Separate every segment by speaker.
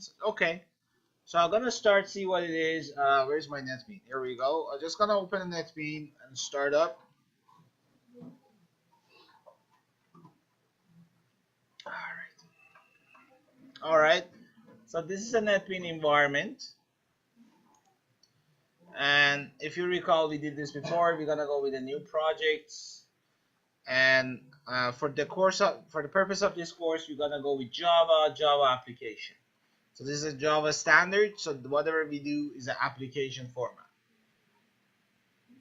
Speaker 1: such. Okay, so I'm gonna start see what it is. Where's my NetBean? Here we go. I'm just gonna open a NetBean and start up. All right. So this is a NetBean environment, and if you recall, we did this before. We're gonna go with a new project, and for the purpose of this course, we're gonna go with Java application. So this is a Java standard. So whatever we do is an application format.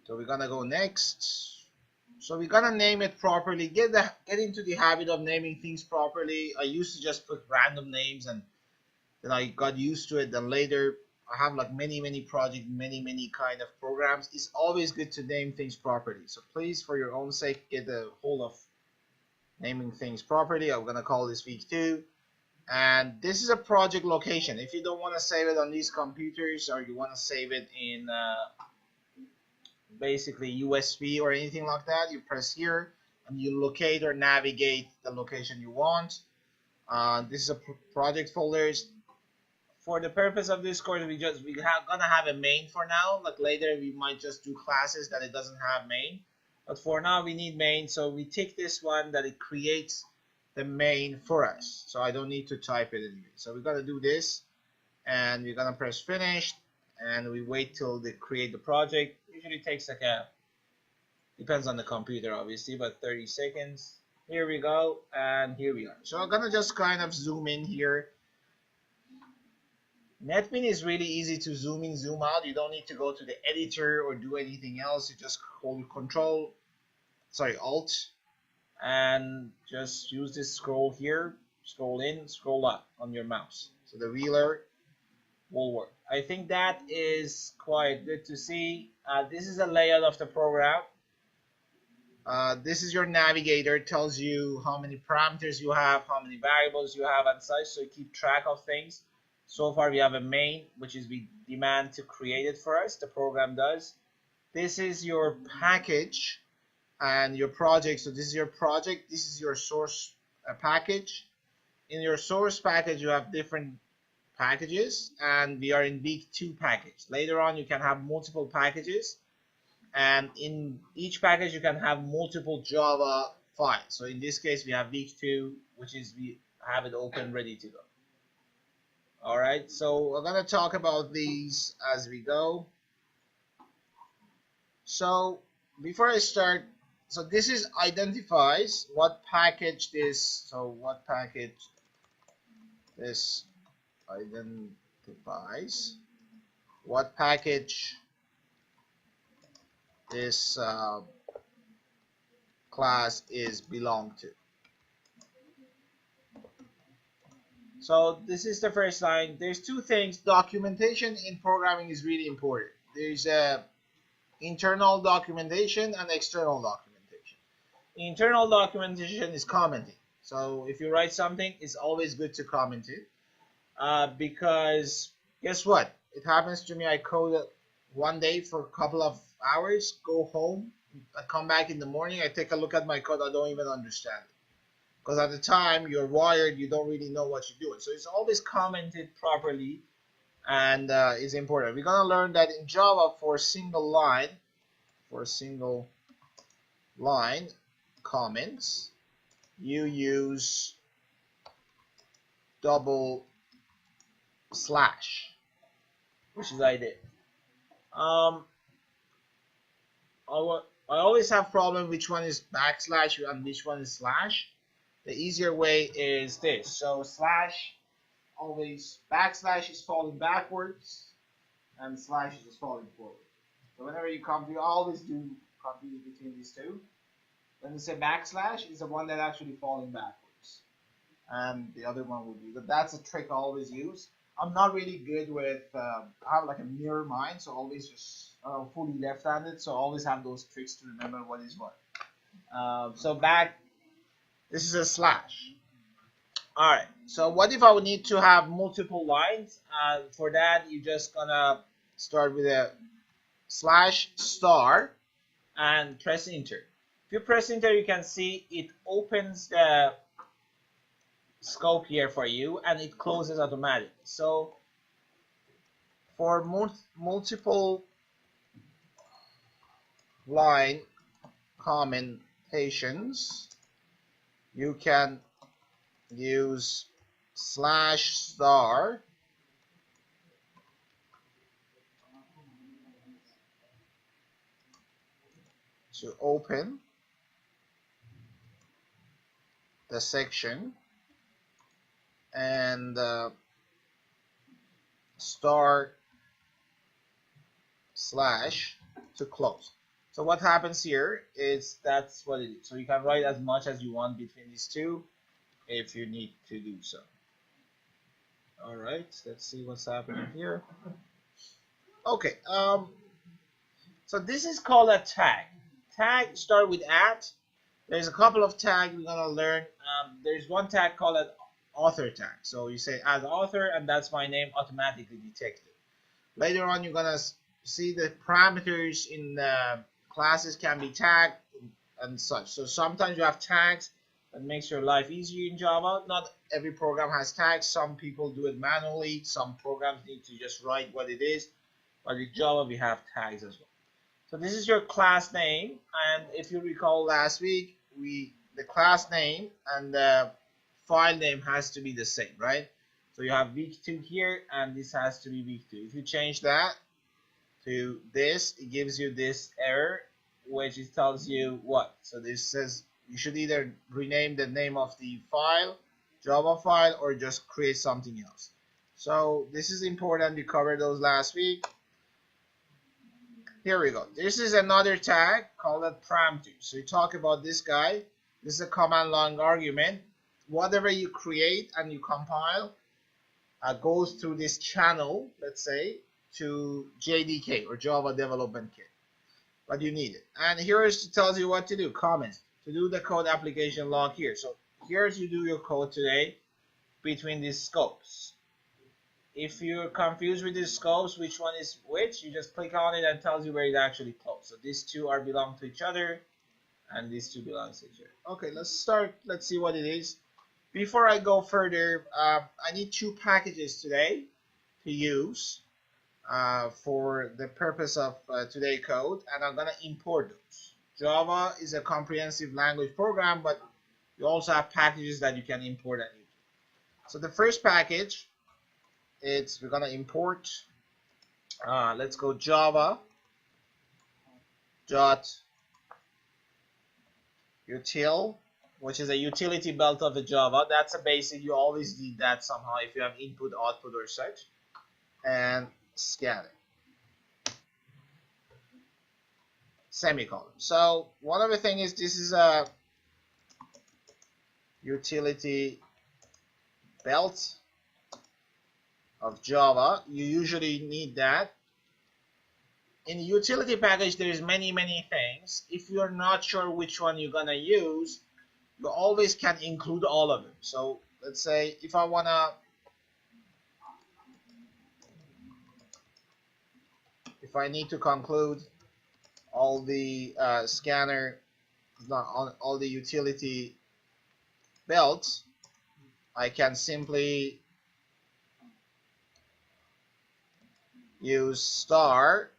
Speaker 1: So we're gonna go next. So we're gonna name it properly. Get into the habit of naming things properly. I used to just put random names, and then I got used to it. Then later I have like many projects, many kind of programs. It's always good to name things properly. So please, for your own sake, get a hold of naming things properly. I'm gonna call this week 2. And this is a project location. If you don't want to save it on these computers, or you want to save it in basically USB or anything like that, you press here and you locate or navigate the location you want. This is a project folders. For the purpose of this course, gonna have a main for now. Like later we might just do classes that it doesn't have main, but for now we need main, so we take this one that it creates the main for us, so I don't need to type it anyway. So we're gonna do this, and we're gonna press finish, and we wait till they create the project. Usually takes like depends on the computer obviously, but 30 seconds. Here we go, and here we are. So I'm gonna just kind of zoom in here. NetBean is really easy to zoom in, zoom out. You don't need to go to the editor or do anything else. You just hold Alt, and just use this scroll here, scroll in, scroll up on your mouse. So the wheeler will work. I think that is quite good to see. This is a layout of the program. This is your navigator. It tells you how many parameters you have, how many variables you have, and such, so you keep track of things. So far we have a main, which is we demand to create it for us. The program does. This is your package and your project. So this is your project. This is your source package. In your source package, you have different packages, and we are in week 2 package. Later on, you can have multiple packages, and in each package, you can have multiple Java files. So in this case, we have week 2, which is we have it open, ready to go. All right, so we're gonna talk about these as we go. So before I start, so this is identifies what package this. So what package this identifies what package this class is belong to. So this is the first line. There's 2 things. Documentation in programming is really important. There's internal documentation and external documentation. Internal documentation is commenting. So if you write something, it's always good to comment it, because guess what? It happens to me. I code one day for a couple of hours, go home, I come back in the morning, I take a look at my code, I don't even understand it. Because at the time you're wired, you don't really know what you're doing. So it's always commented properly, and it's important. We're gonna learn that in Java for a single line comments, you use double slash, which is I did. I always have problem which one is backslash and which one is slash. The easier way is this. So slash, always backslash is falling backwards, and slash is just falling forward. So whenever you compute, you always do compute between these two. When you say backslash, is the one that actually falling backwards, and the other one would be. But that's a trick I always use. I'm not really good with. I have like a mirror mind, so always just fully left-handed. So I always have those tricks to remember what is what. So back. This is a slash. All right. So what if I would need to have multiple lines? For that, you're just gonna start with a slash star and press enter. If you press enter, you can see it opens the scope here for you, and it closes automatically. So for multiple line commentations, you can use /* to open the section and */ to close. So what happens here is that's what it is. So you can write as much as you want between these two if you need to do so. All right, let's see what's happening here. Okay, so this is called a tag. Tag start with @ There's a couple of tags we're gonna learn. There's one tag called an author tag. So you say add author, and that's my name automatically detected. Later on, you're gonna see the parameters in the classes can be tagged and such. So sometimes you have tags that makes your life easier in Java. Not every program has tags. Some people do it manually. Some programs need to just write what it is. But in Java, we have tags as well. So this is your class name, and if you recall last week, the class name and the file name has to be the same, right? So you have week2 here, and this has to be week2. If you change that to this, it gives you this error, which it tells you what. So this says you should either rename the name of the file, Java file, or just create something else. So this is important. We covered those last week. Here we go. This is another tag called a param2. So you talk about this guy. This is a command line argument. Whatever you create and you compile goes through this channel, let's say, to JDK or Java Development Kit. But you need it. And here it tells you what to do. Comments. To do the code application log here. So here's you do your code today between these scopes. If you're confused with these scopes, which one is which, you just click on it and it tells you where it actually closed. So these two belong to each other, and these two belong to each other. Okay, let's start. Let's see what it is. Before I go further, I need two packages today to use for the purpose of today's code, and I'm gonna import those. Java is a comprehensive language program, but you also have packages that you can import and use. So the first package, we're gonna import. Let's go Java dot util, which is a utility belt of the Java. That's a basic. You always need that somehow if you have input, output, or such. And scatter. Semicolon. So one of the things is this is a utility belt of Java. You usually need that. In the utility package, there's many things. If you're not sure which one you're gonna use, you always can include all of them. So let's say if I need to conclude all the scanner, all the utility belts, I can simply use star.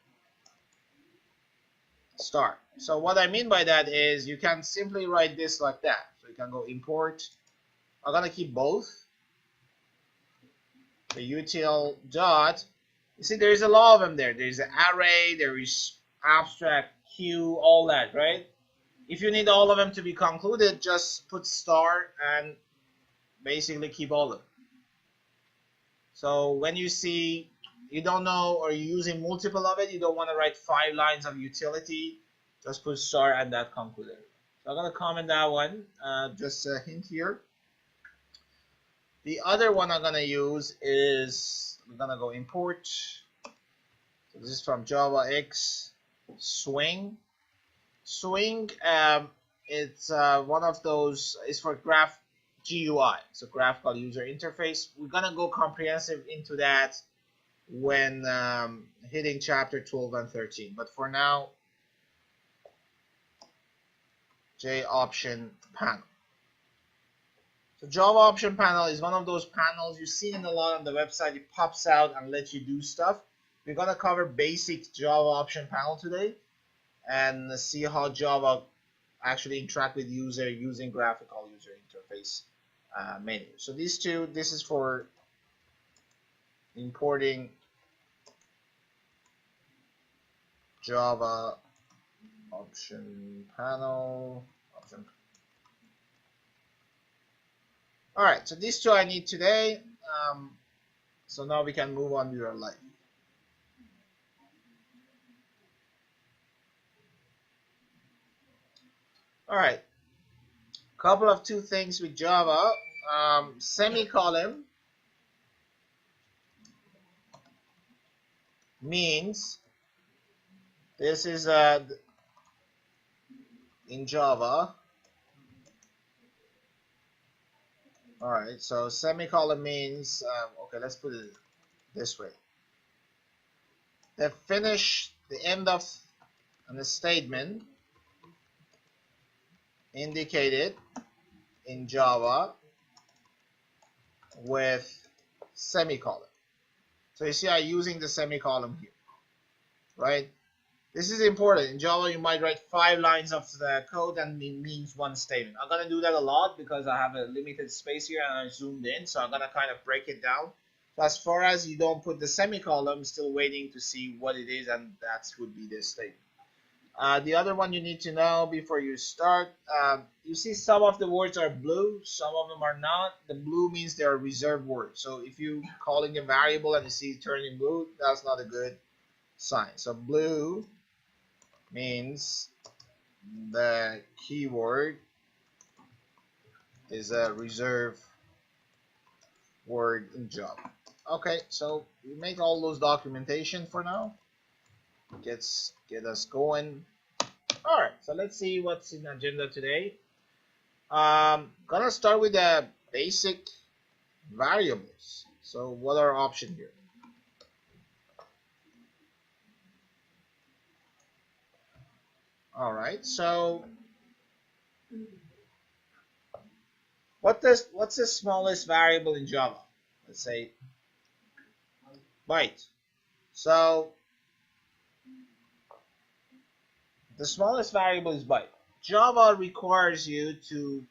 Speaker 1: So what I mean by that is you can simply write this like that. So you can go import. I'm gonna keep both. The util dot. You see, there's a lot of them there. There's an array, there is abstract, queue, all that, right? If you need all of them to be concluded, just put star and basically keep all of them. So when you see you don't know or you're using multiple of it, you don't want to write 5 lines of utility, just put star and that concluded. So I'm going to comment that one, just a hint here. The other one I'm going to use is, we're going to go import. So this is from Java X Swing. Swing, it's one of those, it's for graph GUI, so graphical user interface. We're going to go comprehensive into that when hitting chapter 12 and 13. But for now, J option panel. So Java option panel is one of those panels you've seen a lot on the website. It pops out and lets you do stuff. We're gonna cover basic Java option panel today and see how Java actually interact with user using graphical user interface menu. So these two, this is for importing Java option panel. All right, so these two I need today. So now we can move on with our life. All right, couple of two things with Java. Semicolon means this is in Java. All right, so semicolon means okay. Let's put it this way: the finish, the end of a statement indicated in Java with semicolon. So you see, I'm using the semicolon here, right? This is important. In Java, you might write 5 lines of the code and it means one statement. I'm going to do that a lot because I have a limited space here and I zoomed in. So I'm going to kind of break it down. So as far as you don't put the semicolon, I'm still waiting to see what it is, and that would be this statement. The other one you need to know before you start, you see some of the words are blue, some of them are not. The blue means they are reserved words. So if you calling a variable and you see it turning blue, that's not a good sign. So blue means the keyword is a reserved word in Java. Okay, so we make all those documentation for now. Get us going. All right, so let's see what's in the agenda today. Gonna start with the basic variables. So what are options here? All right, so what's the smallest variable in Java? Let's say byte. So the smallest variable is byte. Java requires you to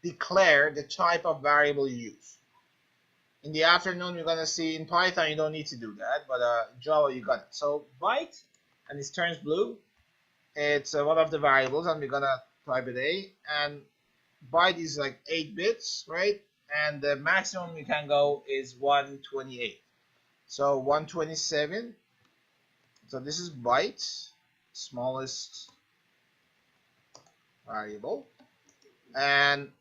Speaker 1: declare the type of variable you use. In the afternoon, you're gonna see in Python you don't need to do that, but in Java you got it. So byte, and it turns blue. It's one of the variables, and we're gonna type it A. And byte is like 8 bits, right? And the maximum you can go is 128. So 127. So this is byte, smallest variable, and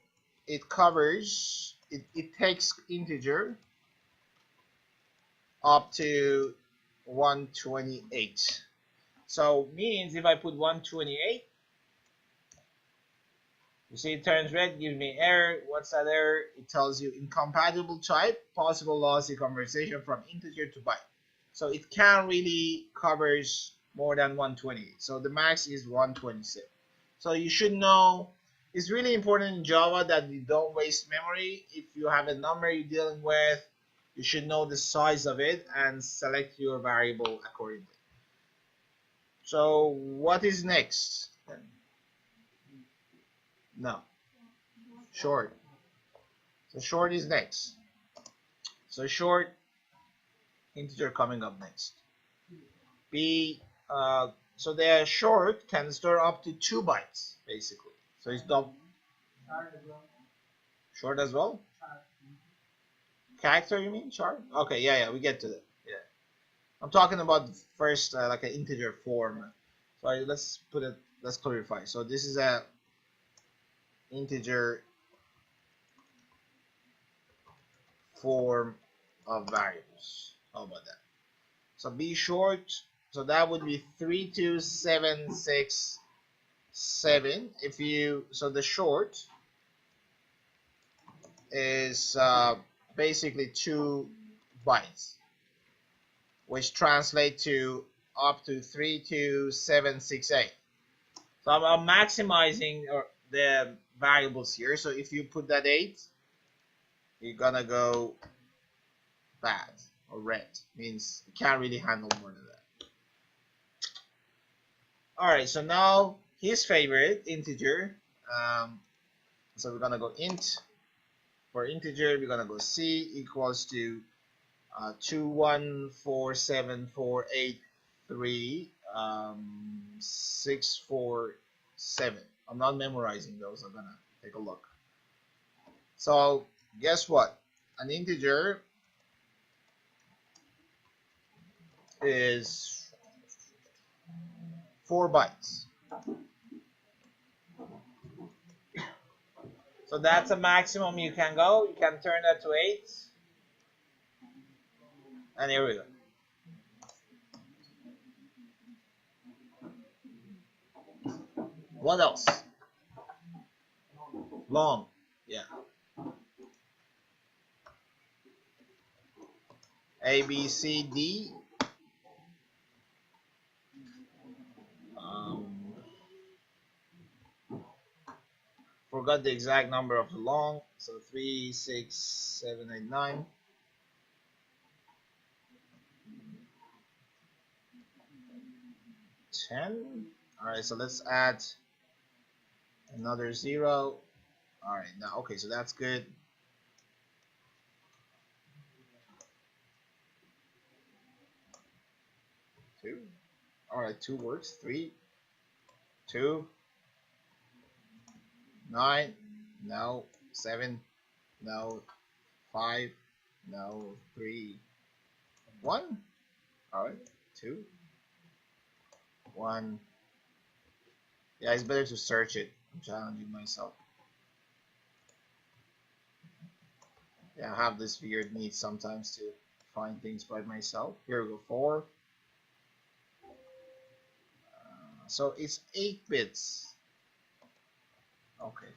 Speaker 1: it covers. It takes integer up to 128. So means if I put 128, you see it turns red, gives me error. What's that error? It tells you incompatible type, possible loss in conversion from integer to byte. So it can't really covers more than 128. So the max is 127. So you should know, it's really important in Java that you don't waste memory. If you have a number you're dealing with, you should know the size of it and select your variable accordingly. So what is next? No. Short. So short is next. So short, integer coming up next. So the short can store up to 2 bytes, basically. So it's double. Short as well? Character, you mean? Chart? Okay, yeah, we get to that. Yeah. I'm talking about first like an integer form. Sorry, let's clarify. So this is a integer form of variables. How about that? So be short. So that would be 32767. If you the short is basically 2 bytes, which translate to up to 32768. So I'm maximizing the variables here. So if you put that 8, you're gonna go bad or red. Means you can't really handle more than that. Alright, so now his favorite integer. So we're gonna go int. For integer, we're gonna go c equals to 2147483 647. I'm not memorizing those. I'm gonna take a look. So guess what? An integer is 4 bytes. So that's a maximum you can go. You can turn that to 8. And here we go. What else? Long. Yeah. A, B, C, D. Forgot the exact number of the long. So 3, 6, 7, 8, 9. 10. Alright, so let's add another 0. Alright, now, okay, so that's good. 2. Alright, 2 works. 3, 2, 9, no, 7, no, 5, no, 3, 1. Alright, 2, 1. Yeah, it's better to search it. I'm challenging myself. Yeah, I have this weird need sometimes to find things by myself. Here we go, 4. So it's 8 bits. Okay.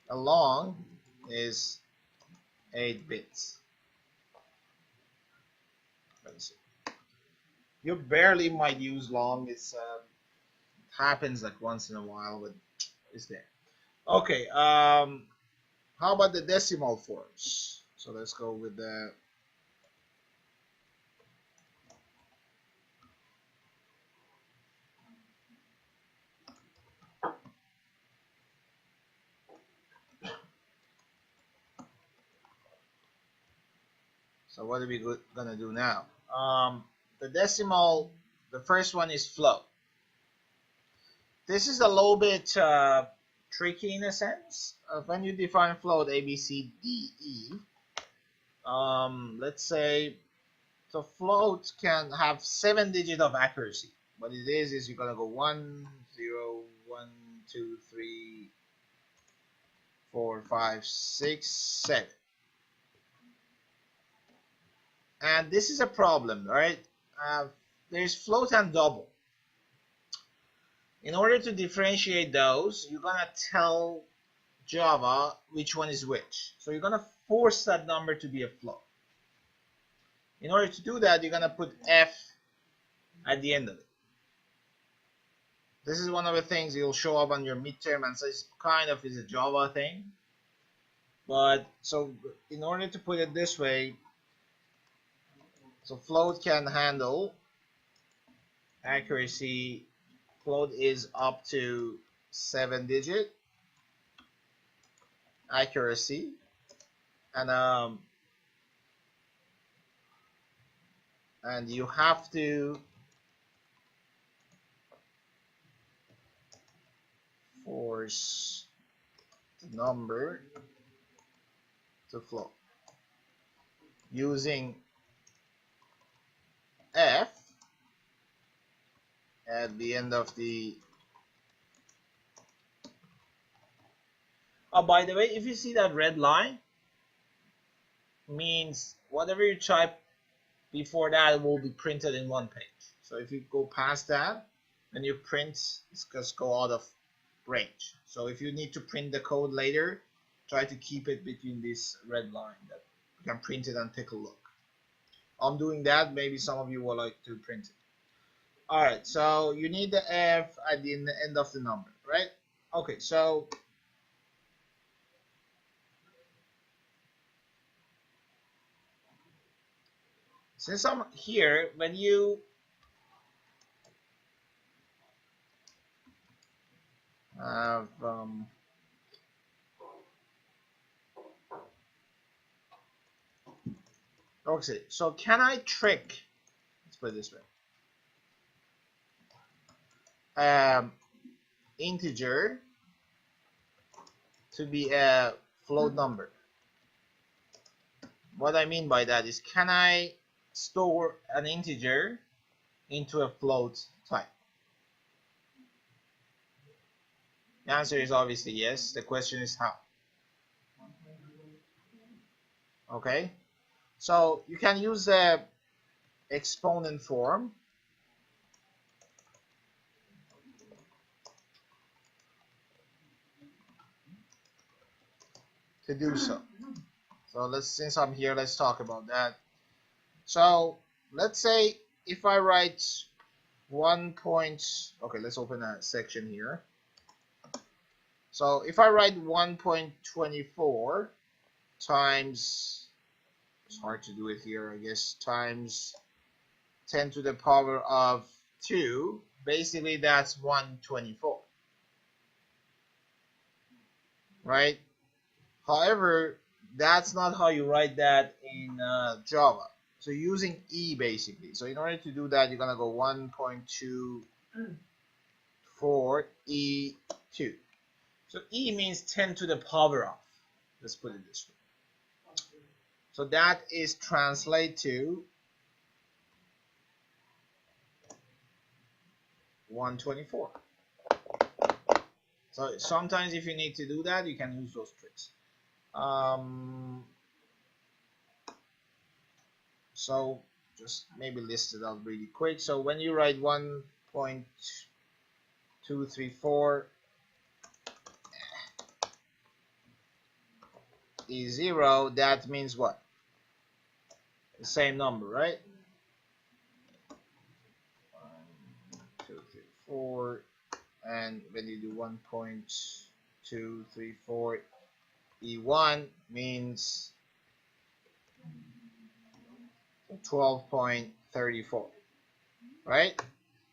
Speaker 1: A long is 8 bits. Let's see. You barely might use long. It's happens like once in a while, but it's there. Okay. How about the decimal forms? So let's go with the So what are we gonna do now? The decimal, the first one is float. This is a little bit tricky in a sense. When you define float A, B, C, D, E, let's say the float can have 7 digits of accuracy. What it is you're gonna go 1, 0, 1, 2, 3, 4, 5, 6, 7. And this is a problem, right? There's float and double. In order to differentiate those, you're gonna tell Java which one is which. So you're gonna force that number to be a float. In order to do that, you're gonna put F at the end of it. This is one of the things you'll show up on your midterm, and so it's kind of is a Java thing. But so in order to put it this way, so float can handle accuracy. Float is up to 7 digit accuracy, and you have to force the number to float using F at the end of the. Oh, by the way, if you see that red line, means whatever you type before that will be printed in one page. So if you go past that, then your print is just go out of range. So if you need to print the code later, try to keep it between this red line that you can print it and take a look. I'm doing that. Maybe some of you will like to print it. All right. So you need the F at the end of the number, right? Okay. So since I'm here, when you have okay, so can I trick, let's put it this way, integer to be a float number? What I mean by that is, can I store an integer into a float type? The answer is obviously yes. The question is how. Okay, so you can use the exponent form to do so. So since I'm here, let's talk about that. So let's say if I write 1 point, okay, let's open a section here. So if I write 1.24 times, it's hard to do it here, I guess, times 10 to the power of 2, basically that's 124, right? However, that's not how you write that in Java. So using E basically. So in order to do that, you're going to go 1.24 E2. So E means 10 to the power of. Let's put it this way. So that is translate to 124. So sometimes if you need to do that, you can use those tricks. So just maybe list it out really quick. So when you write 1.234 is 0, that means what? The same number, right? 1, 2, 3, 4, and when you do 1.234 E1 means 12.34, right?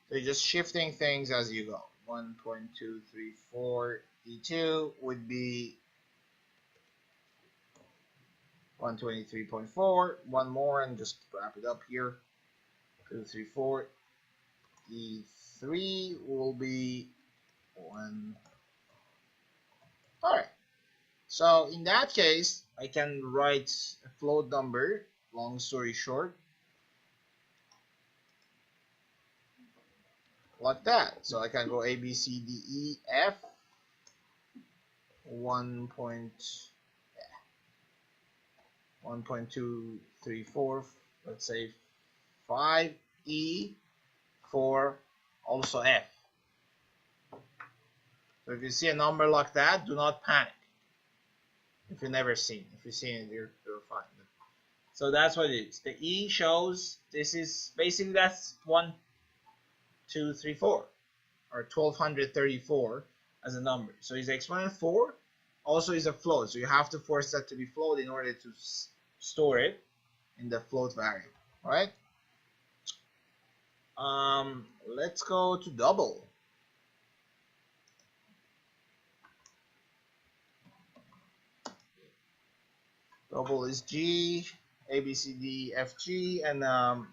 Speaker 1: So you're just shifting things as you go. 1.234 E2 would be 123.4. One more and just wrap it up here. 234 E3 will be 1. All right. So in that case, I can write a float number. Long story short, like that. So I can go A, B, C, D, E, F, 1.234, let's say 5, E, 4, also F. So if you see a number like that, do not panic. If you've never seen, if you've seen it, you're fine. So that's what it is. The E shows this is basically that's 1, 2, 3, 4, or 1234 as a number. So is exponent 4 also is a float. So you have to force that to be float in order to store it in the float variable. All right. Let's go to double. Double is G, A, B, C, D, F, G, and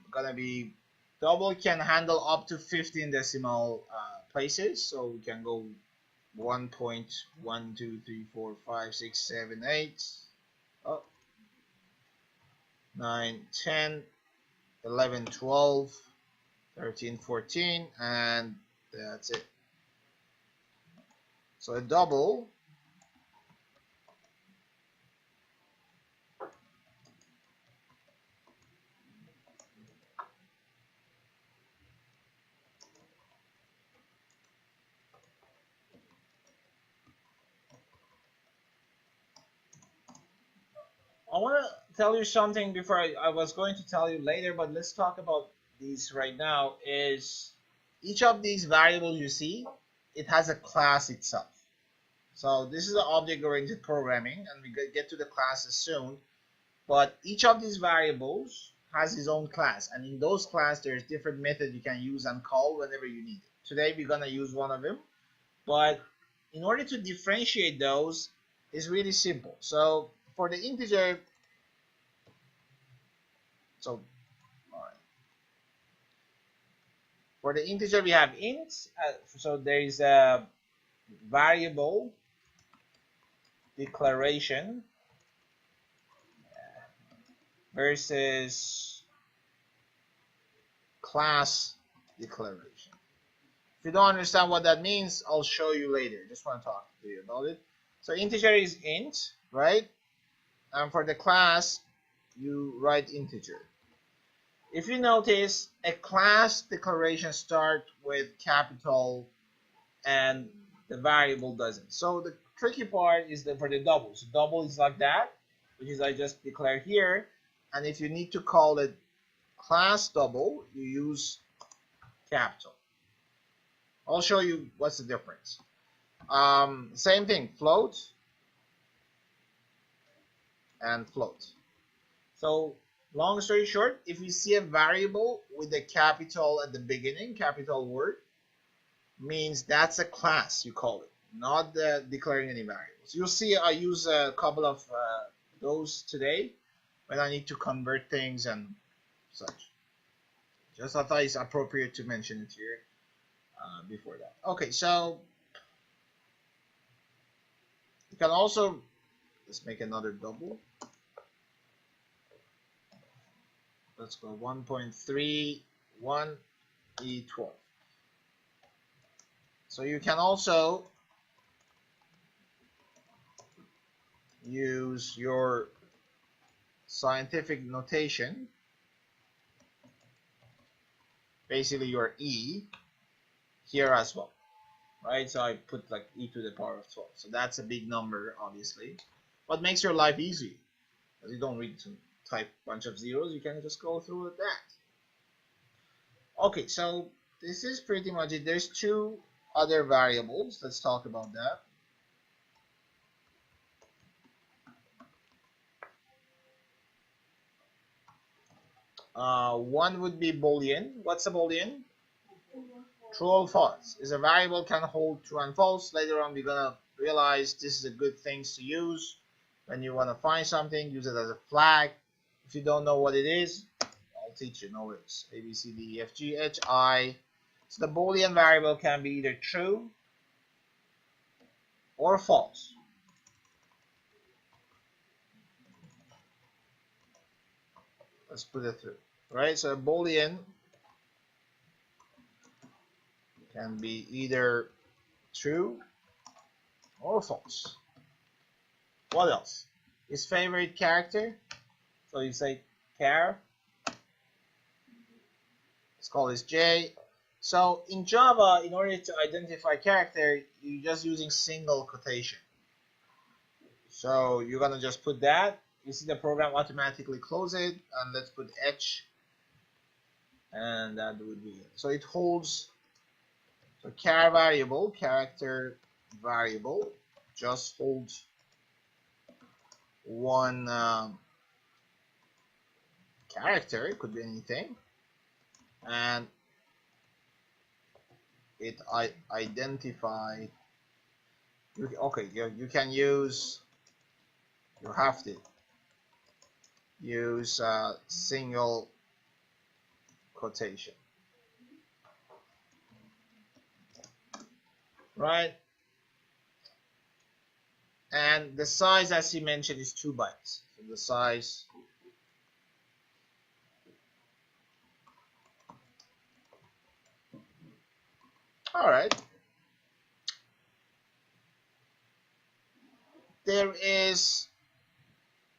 Speaker 1: gonna be double can handle up to 15 decimal places. So we can go 1.1234567 oh, 9, 10, 11, 12, 13, 14, and that's it. So a double I want to tell you something before I was going to tell you later, but let's talk about these right now. Is each of these variables you see, it has a class itself. So this is the object-oriented programming, and we get to the classes soon. But each of these variables has his own class, and in those class there's different methods you can use and call whenever you need it. Today we're gonna use one of them, but in order to differentiate those, it's really simple. So for the integer, so all right. For the integer we have int, so there is a variable declaration versus class declaration. If you don't understand what that means, I'll show you later. Just want to talk to you about it. So integer is int, right? And for the class, you write integer. If you notice, a class declaration starts with capital and the variable doesn't. So the tricky part is for the double. So double is like that, which is I just declare here. And if you need to call it class double, you use capital. I'll show you what's the difference. Same thing, float and float. So long story short, if you see a variable with a capital at the beginning, capital word, means that's a class, you call it, not declaring any variables. You'll see I use a couple of those today when I need to convert things and such. Just I thought it's appropriate to mention it here before that. Okay, so you can also, let's make another double. Let's go 1.31 E12. So you can also use your scientific notation, basically your E, here as well, right? So I put like e to the power of 12. So that's a big number, obviously. What makes your life easy? Because you don't need to type a bunch of zeros, you can just go through with that. Okay, so this is pretty much it. There's two other variables. Let's talk about that. One would be Boolean. What's a Boolean? True or false. Is a variable can hold true and false. Later on, we're gonna realize this is a good thing to use when you want to find something. Use it as a flag. If you don't know what it is, I'll teach you. No worries. A, B, C, D, E, F, G, H, I. So the Boolean variable can be either true or false. Let's put it through. Right? So a Boolean can be either true or false. What else? His favorite character. So you say char. Let's call this J. So in Java, in order to identify character, you're just using single quotation. So you're gonna just put that. You see the program automatically close it, and let's put H, and that would be it. So it holds. So char variable, character variable, just holds one character. It could be anything, and it identified. Okay, you can use. You have to use single quotation, right? And the size, as he mentioned, is 2 bytes. So the size all right. There is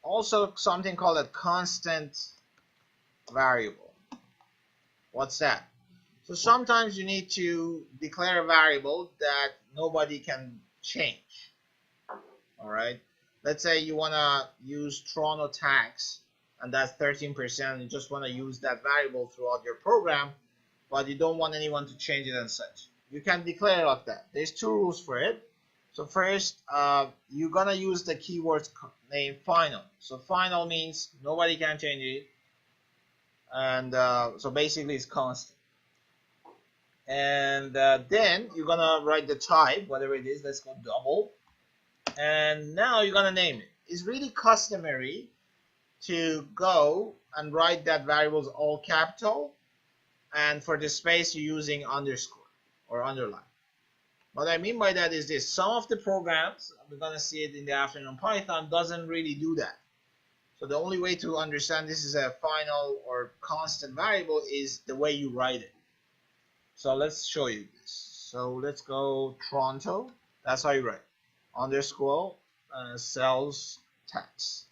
Speaker 1: also something called a constant variable. What's that? So sometimes you need to declare a variable that nobody can change. All right. Let's say you want to use Toronto tax, and that's 13%. You just want to use that variable throughout your program, but you don't want anyone to change it and such. You can declare it like that. There's 2 rules for it. So first, you're gonna use the keyword name final. So final means nobody can change it. and so basically it's constant. And then you're gonna write the type, whatever it is. Let's go double, and now you're gonna name it. It's really customary to go and write that variables all capital, and for the space you're using underscore or underline. What I mean by that is this: some of the programs, we're gonna see it in the afternoon, Python doesn't really do that. So the only way to understand this is a final or constant variable is the way you write it. So let's show you this. So let's go Toronto. That's how you write. Underscore sales tax.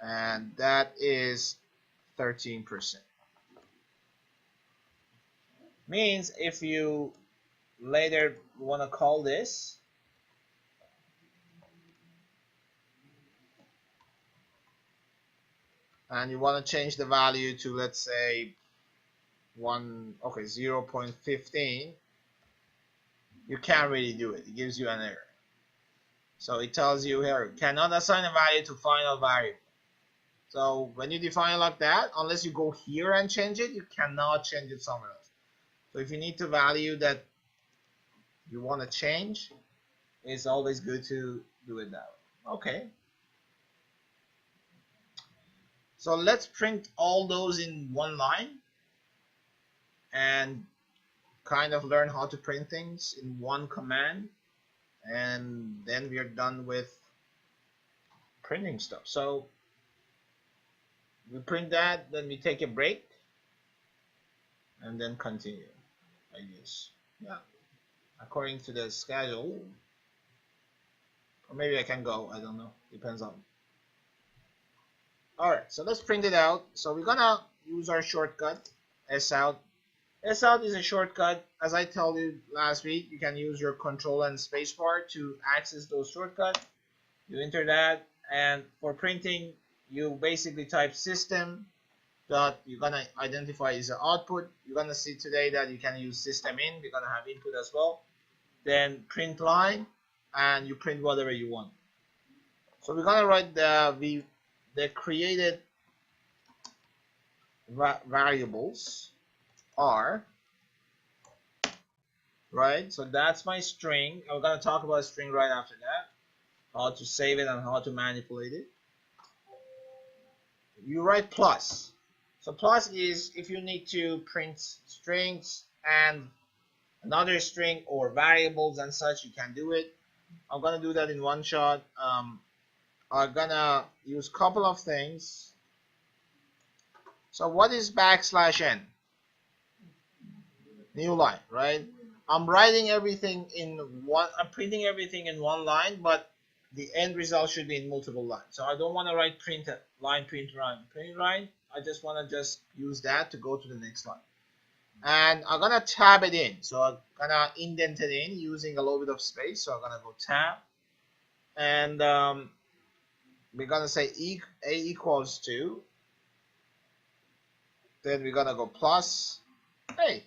Speaker 1: And that is 13%. Means if you later want to call this and you want to change the value to, let's say, 0.15, you can't really do it. It gives you an error. So it tells you here, cannot assign a value to final variable. So when you define it like that, unless you go here and change it, you cannot change it somewhere else. So if you need to value that you want to change, it's always good to do it that way. Okay. So let's print all those in one line and kind of learn how to print things in one command, and then we are done with printing stuff. So we print that, then we take a break, and then continue, I guess. Yeah, according to the schedule. Or maybe I can go, I don't know, depends on. Alright, so let's print it out. So we're gonna use our shortcut, sout. Sout is a shortcut. As I told you last week, you can use your control and spacebar to access those shortcuts. You enter that, and for printing, you basically type system dot, you're gonna identify is the output. You're gonna see today that you can use system in, we're gonna have input as well. Then print line, and you print whatever you want. So we're gonna write the created variables are, right? So that's my string. We're gonna talk about string right after that, how to save it and how to manipulate it. You write plus. So plus is if you need to print strings and another string or variables and such, you can do it. I'm gonna do that in one shot. I'm gonna use a couple of things. So what is \n? New line, right? I'm writing everything in one, I'm printing everything in one line, but the end result should be in multiple lines. So I don't want to write print line, print line, print line. I just want to just use that to go to the next line. And I'm gonna tab it in. So I'm gonna indent it in using a little bit of space. So I'm gonna go tab, and we're gonna say a equals to, then we're gonna go plus a.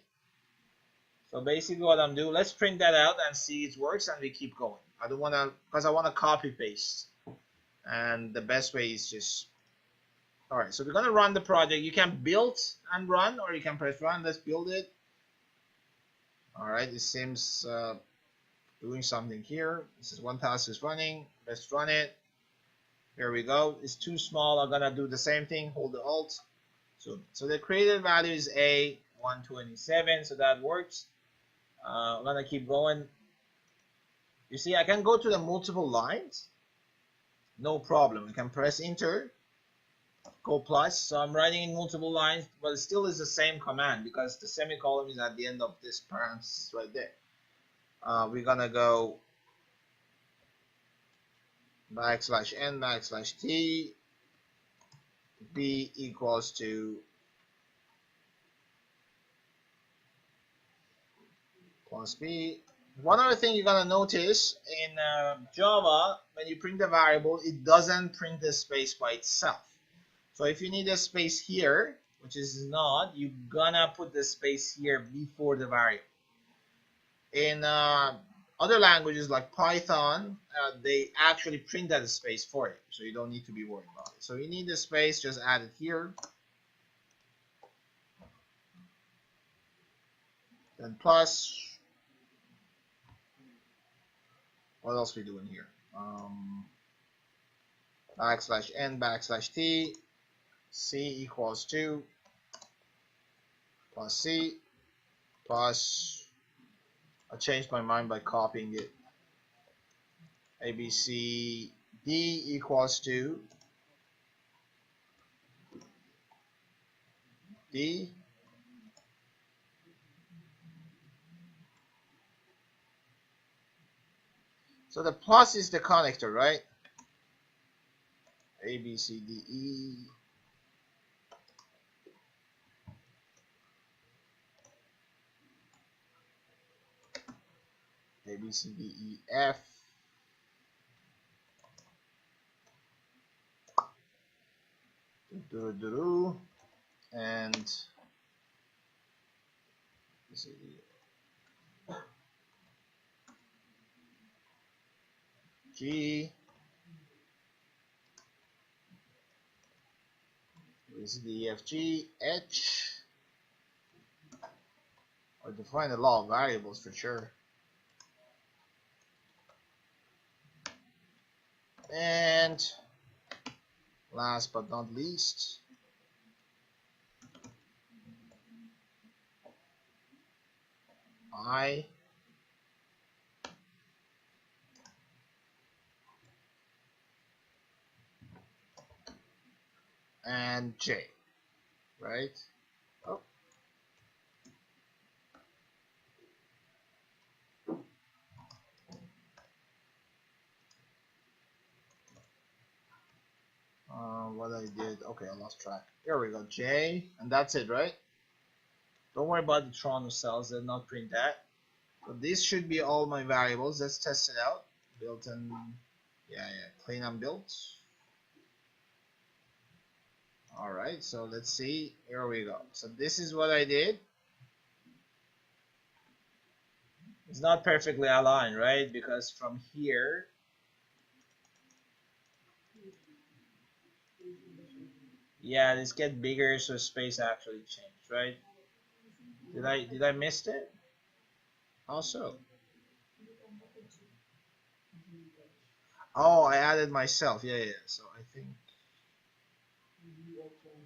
Speaker 1: So basically what I'm doing, let's print that out and see it works, and we keep going. I don't want to, because I want to copy paste, and the best way is just, all right, so we're going to run the project. You can build and run, or you can press run. Let's build it. All right, it seems doing something here. This is one task is running. Let's run it. Here we go. It's too small. I'm going to do the same thing. Hold the alt. So the created value is a 127, so that works. I'm gonna keep going. You see, I can go to the multiple lines, no problem. I can press enter, go plus. So I'm writing in multiple lines, but it still is the same command because the semicolon is at the end of this parenthesis right there. We're gonna go \n/t b equals to plus b. One other thing you're gonna notice in Java, when you print a variable, it doesn't print the space by itself. So if you need a space here, which is not, you're gonna put the space here before the variable. In other languages like Python, they actually print that space for you, so you don't need to be worried about it. So you need the space, just add it here. then plus, what else we doing here? Backslash n backslash t, c equals 2 plus c plus, I changed my mind by copying it, abc d equals 2 d so the plus is the connector, right? A, B, C, D, E. A, B, C, D, E, F. And G. This is the E, F, G, H. Or define a lot of variables for sure. And last but not least, I and J, right? Oh. What I did, okay, I lost track. Here we go, J, and that's it, right? Don't worry about the Toronto cells, they'll not print that. So this should be all my variables. Let's test it out. Built and clean and built. All right, so let's see. Here we go. So this is what I did. It's not perfectly aligned, right? Because from here, yeah, this get bigger, so space actually changed, right? Did I miss it? Also, oh, I added myself. Yeah. So I think.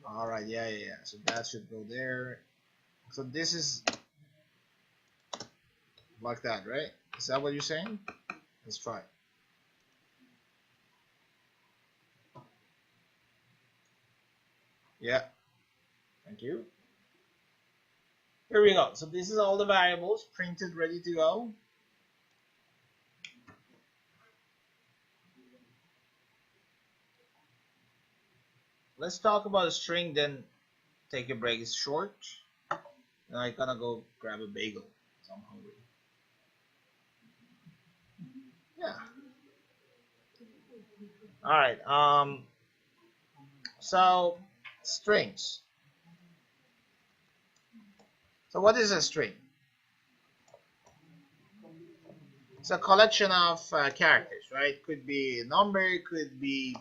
Speaker 1: All right, yeah. So that should go there. So this is like that, right? Is that what you're saying? Let's try. Yeah. Thank you. Here we go. So this is all the variables printed, ready to go. Let's talk about a string, then take a break. It's short. And I'm gonna go grab a bagel. So I'm hungry. Yeah. All right. So strings. So what is a string? It's a collection of characters, right? Could be a number, could be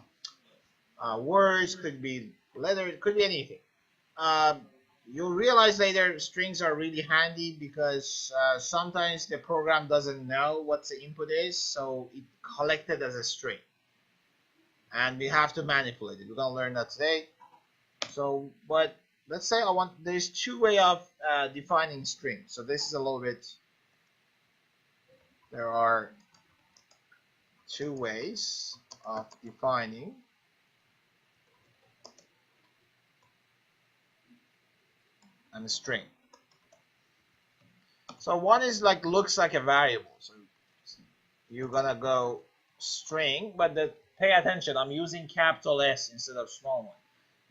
Speaker 1: words, could be letters, could be anything. You'll realize later strings are really handy because sometimes the program doesn't know what the input is, so it collected as a string. And we have to manipulate it. We're going to learn that today. So, but let's say there's two ways of defining strings. So this is a little bit, there are two ways of defining a string. So one is like, looks like a variable. So you're gonna go string, but pay attention, I'm using capital S instead of small one.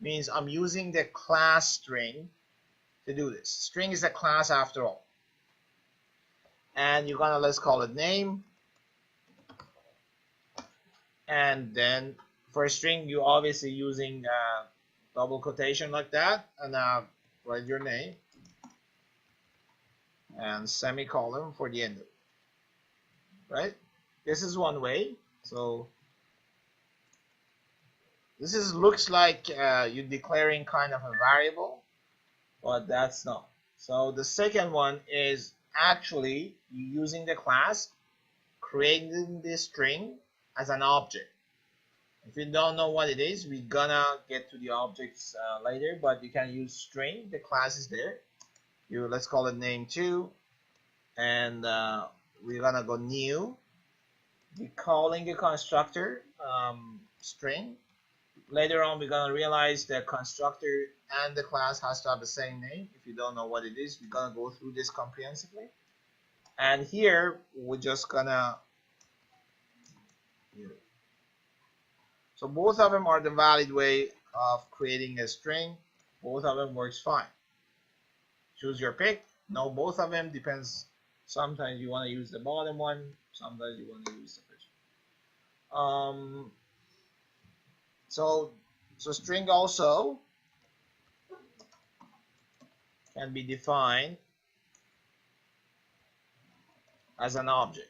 Speaker 1: Means I'm using the class string to do this. String is a class after all. And you're gonna, let's call it name. And then for a string, you're obviously using double quotation like that, and write your name and semicolon for the end of it. Right? This is one way. So this looks like you're declaring kind of a variable, but that's not. So the second one is actually using the class, creating this string as an object. If you don't know what it is, we're gonna get to the objects later, but you can use string. The class is there. Let's call it name2, and we're gonna go new. We're calling a constructor string. Later on, we're gonna realize the constructor and the class has to have the same name. If you don't know what it is, we're gonna go through this comprehensively. And here we're just gonna, so both of them are the valid way of creating a string. Both of them works fine. Choose your pick. No, both of them depends. Sometimes you want to use the bottom one. Sometimes you want to use the first one. So string also can be defined as an object.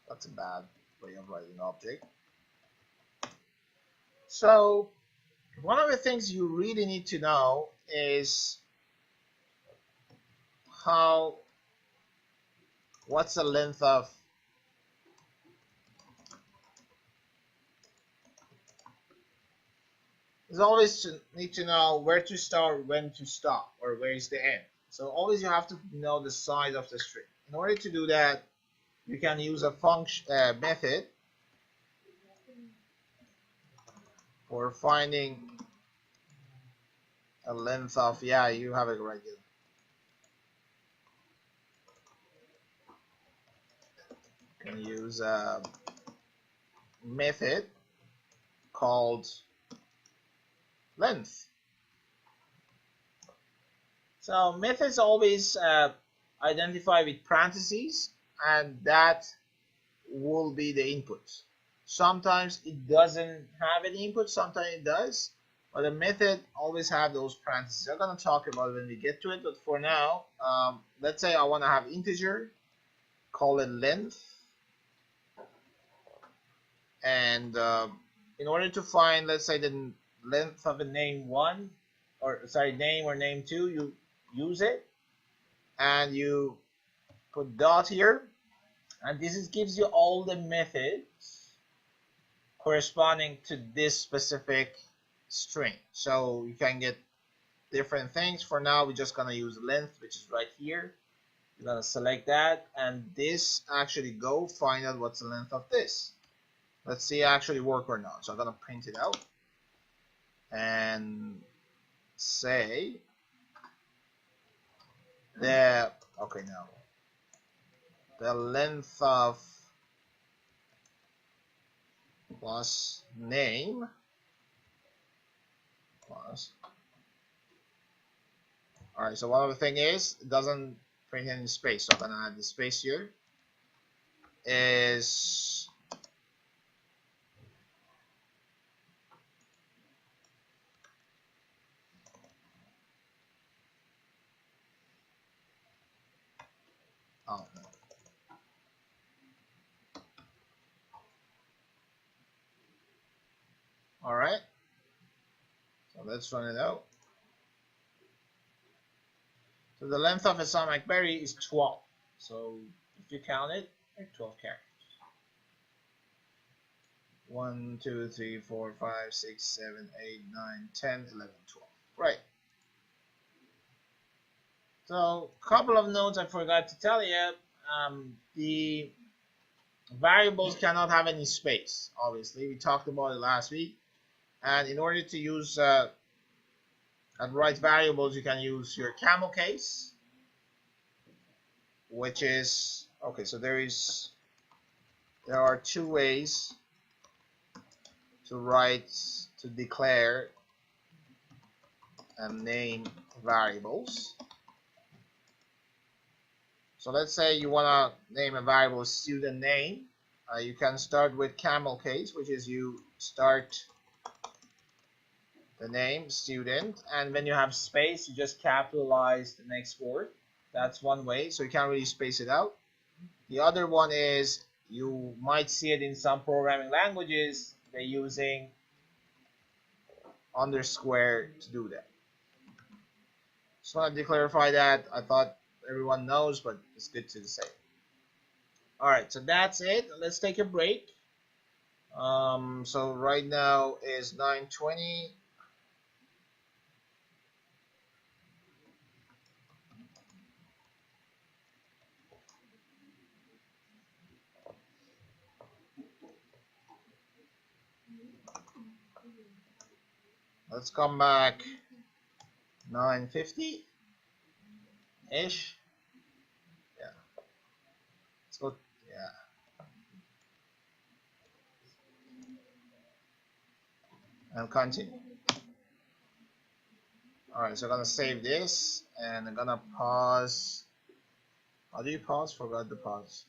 Speaker 1: That's a bad way of writing object. So one of the things you really need to know is what's the length of is always need to know where to start, when to stop, or where is the end. So always you have to know the size of the string. In order to do that, you can use a function method for finding a length of, yeah, you have it right here. You can use a method called length. So methods always identify with parentheses, and that will be the input. Sometimes it doesn't have any input, sometimes it does, but the method always have those parentheses. I'm going to talk about it when we get to it, but for now, let's say I want to have integer, call it length, and in order to find, let's say, the length of a name1, or sorry, name or name2, you use it, and you put dot here, and this gives you all the methods corresponding to this specific string. So you can get different things. For now, we're just gonna use length, which is right here. You're gonna select that, and this actually go find out what's the length of this. Let's see actually work or not. So I'm gonna print it out and say the okay now the length of plus name plus. All right, so one other thing is it doesn't print any space, so I'm gonna add the space here. Is oh no. All right, so let's run it out. So the length of a Sonic berry is 12. So if you count it, there are 12 characters. 1, 2, 3, 4, 5, 6, 7, 8, 9, 10, 11, 12. Right. So a couple of notes I forgot to tell you. The variables cannot have any space, obviously. We talked about it last week. And in order to use and write variables, you can use your camel case, which is okay. So there are two ways to declare and name variables. So let's say you want to name a variable student name. You can start with camel case, which is you start the name student, and when you have space, you just capitalize the next word. That's one way, so you can't really space it out. The other one is you might see it in some programming languages. They're using underscore to do that. Just wanted to clarify that. I thought everyone knows, but it's good to say. All right, so that's it. Let's take a break. So right now is 9:20. Let's come back 9:50 ish. Yeah. Let's go. Yeah. And continue. All right. So I'm gonna save this, and I'm gonna pause. How do you pause? Forgot to pause.